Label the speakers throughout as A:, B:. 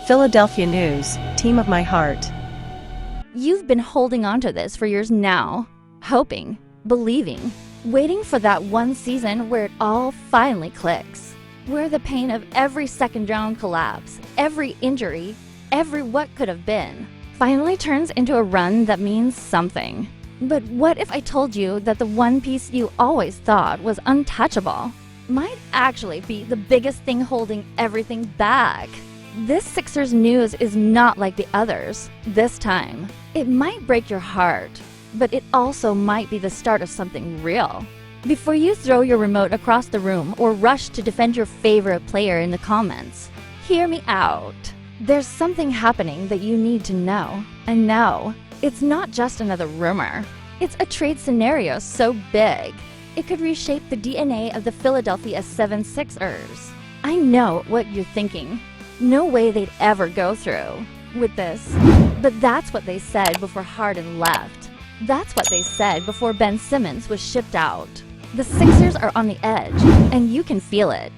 A: Philadelphia news, team of my heart.
B: You've been holding on to this for years now, hoping, believing, waiting for that one season where it all finally clicks, where the pain of every second-round collapse, every injury, every what could have been, finally turns into a run that means something. But what if I told you that the one piece you always thought was untouchable might actually be the biggest thing holding everything back? This Sixers news is not like the others this time. It might break your heart, but it also might be the start of something real. Before you throw your remote across the room or rush to defend your favorite player in the comments, hear me out. There's something happening that you need to know. And no, it's not just another rumor. It's a trade scenario so big, it could reshape the DNA of the Philadelphia 76ers. I know what you're thinking. No way they'd ever go through with this. But that's what they said before Harden left. That's what they said before Ben Simmons was shipped out. The Sixers are on the edge, and you can feel it.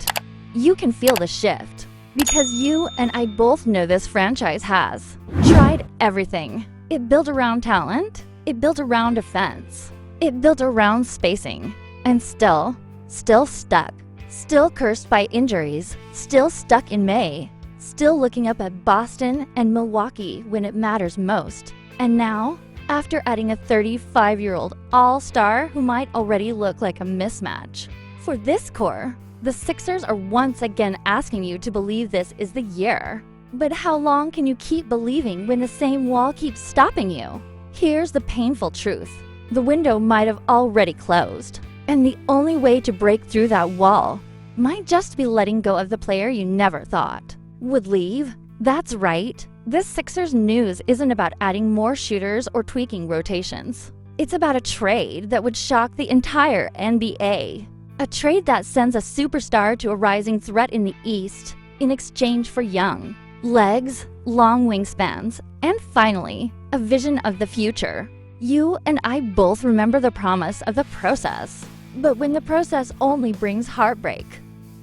B: You can feel the shift. Because you and I both know this franchise has tried everything. It built around talent. It built around defense. It built around spacing. And still stuck. Still cursed by injuries. Still stuck in May. Still looking up at Boston and Milwaukee when it matters most. And now, after adding a 35-year-old all-star who might already look like a mismatch. For this core, the Sixers are once again asking you to believe this is the year. But how long can you keep believing when the same wall keeps stopping you? Here's the painful truth. The window might have already closed. And the only way to break through that wall might just be letting go of the player you never thought would leave. That's right. This Sixers news isn't about adding more shooters or tweaking rotations. It's about a trade that would shock the entire NBA. A trade that sends a superstar to a rising threat in the East in exchange for young legs, long wingspans, and finally, a vision of the future. You and I both remember the promise of the process. But when the process only brings heartbreak,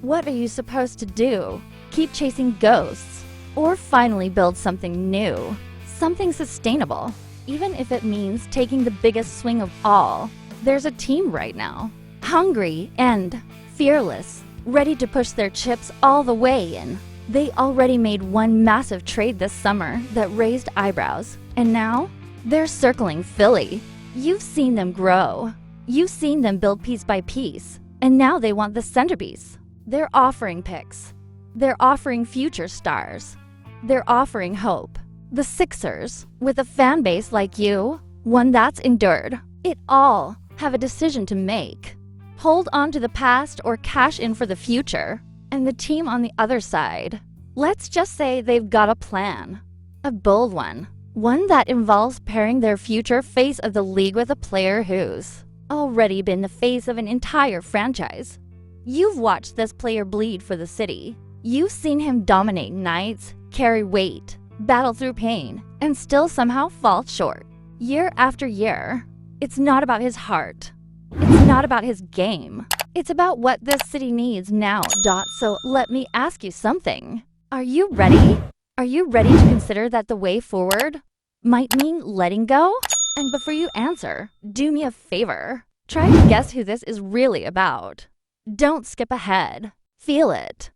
B: what are you supposed to do? Keep chasing ghosts? Or finally build something new? Something sustainable? Even if it means taking the biggest swing of all, there's a team right now. Hungry and fearless, ready to push their chips all the way in. They already made one massive trade this summer that raised eyebrows, and now they're circling Philly. You've seen them grow. You've seen them build piece by piece, and now they want the centerpiece. They're offering picks. They're offering future stars. They're offering hope. The Sixers, with a fan base like you, one that's endured it all, have a decision to make. Hold on to the past or cash in for the future. And the team on the other side, let's just say they've got a plan. A bold one. One that involves pairing their future face of the league with a player who's already been the face of an entire franchise. You've watched this player bleed for the city. You've seen him dominate nights, carry weight, battle through pain, and still somehow fall short. Year after year. It's not about his heart. It's not about his game. It's about what this city needs now, Dot. So let me ask you something. Are you ready? Are you ready to consider that the way forward might mean letting go? And before you answer, do me a favor. Try to guess who this is really about. Don't skip ahead. Feel it.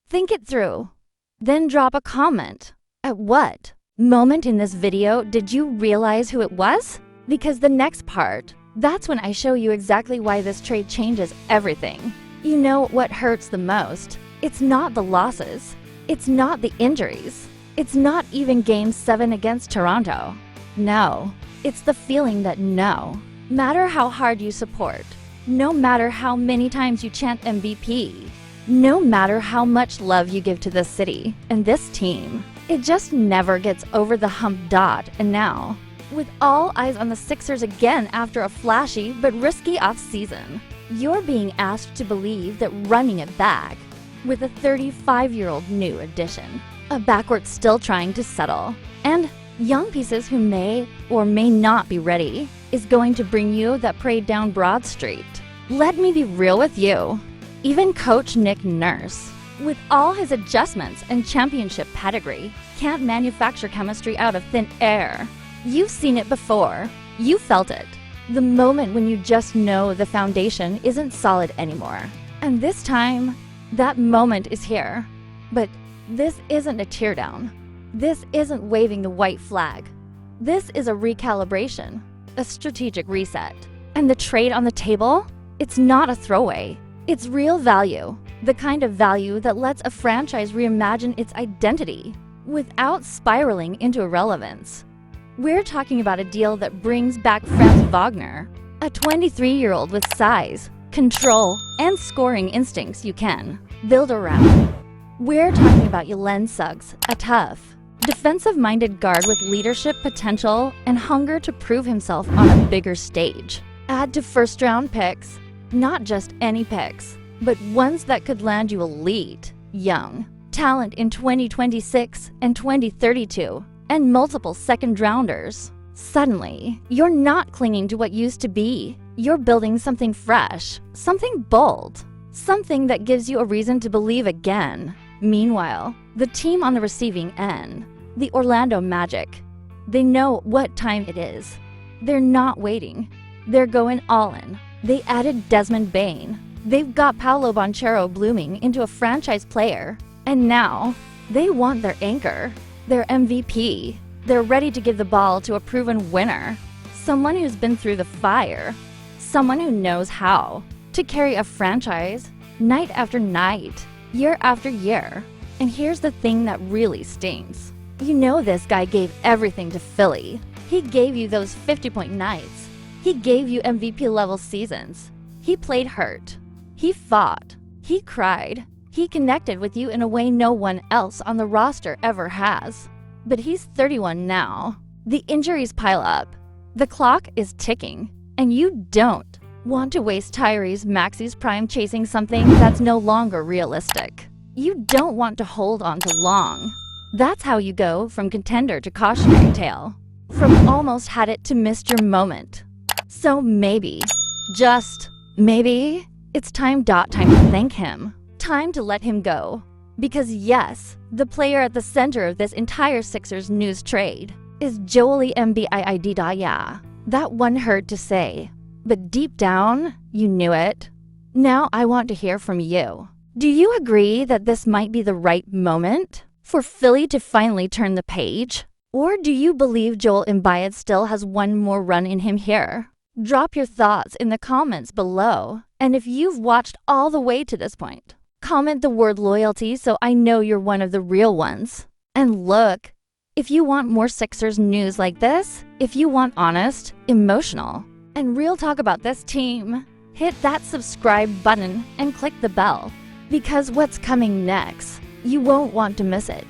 B: Think it through. Then drop a comment. At what moment in this video did you realize who it was? Because the next part, that's when I show you exactly why this trade changes everything. You know what hurts the most. It's not the losses. It's not the injuries. It's not even Game 7 against Toronto. No, it's the feeling that no matter how hard you support, no matter how many times you chant MVP, no matter how much love you give to this city and this team, it just never gets over the hump. Dot. And now, with all eyes on the Sixers again after a flashy but risky offseason, you're being asked to believe that running it back with a 35-year-old new addition, a backcourt still trying to settle, and young pieces who may or may not be ready, is going to bring you that parade down Broad Street. Let me be real with you. Even Coach Nick Nurse With all his adjustments and championship pedigree, can't manufacture chemistry out of thin air. You've seen it before. You felt it. The moment when you just know the foundation isn't solid anymore. And this time, that moment is here. But this isn't a teardown. This isn't waving the white flag. This is a recalibration, a strategic reset. And the trade on the table? It's not a throwaway. It's real value. The kind of value that lets a franchise reimagine its identity without spiraling into irrelevance. We're talking about a deal that brings back Franz Wagner, a 23-year-old with size, control, and scoring instincts you can build around. We're talking about Jalen Suggs, a tough, defensive-minded guard with leadership potential and hunger to prove himself on a bigger stage. Add to first-round picks, not just any picks, but ones that could land you elite, young, talent in 2026 and 2032, and multiple second-rounders. Suddenly, you're not clinging to what used to be. You're building something fresh, something bold, something that gives you a reason to believe again. Meanwhile, the team on the receiving end, the Orlando Magic, they know what time it is. They're not waiting. They're going all in. They added Desmond Bane. They've got Paolo Banchero blooming into a franchise player. And now, they want their anchor, their MVP. They're ready to give the ball to a proven winner. Someone who's been through the fire. Someone who knows how to carry a franchise night after night, year after year. And here's the thing that really stings. You know this guy gave everything to Philly. He gave you those 50-point nights. He gave you MVP-level seasons. He played hurt. He fought. He cried. He connected with you in a way no one else on the roster ever has. But he's 31 now. The injuries pile up. The clock is ticking. And you don't want to waste Tyrese Maxey's prime chasing something that's no longer realistic. You don't want to hold on to long. That's how you go from contender to cautionary tale. From almost had it to missed your moment. So maybe, just maybe, it's time to thank him. Time to let him go. Because yes, the player at the center of this entire Sixers news trade is Joel Embiid. Yeah, that one hurt to say. But deep down, you knew it. Now I want to hear from you. Do you agree that this might be the right moment for Philly to finally turn the page? Or do you believe Joel Embiid still has one more run in him here? Drop your thoughts in the comments below. And if you've watched all the way to this point, comment the word loyalty so I know you're one of the real ones. And look, if you want more Sixers news like this, if you want honest, emotional, and real talk about this team, hit that subscribe button and click the bell. Because what's coming next, you won't want to miss it.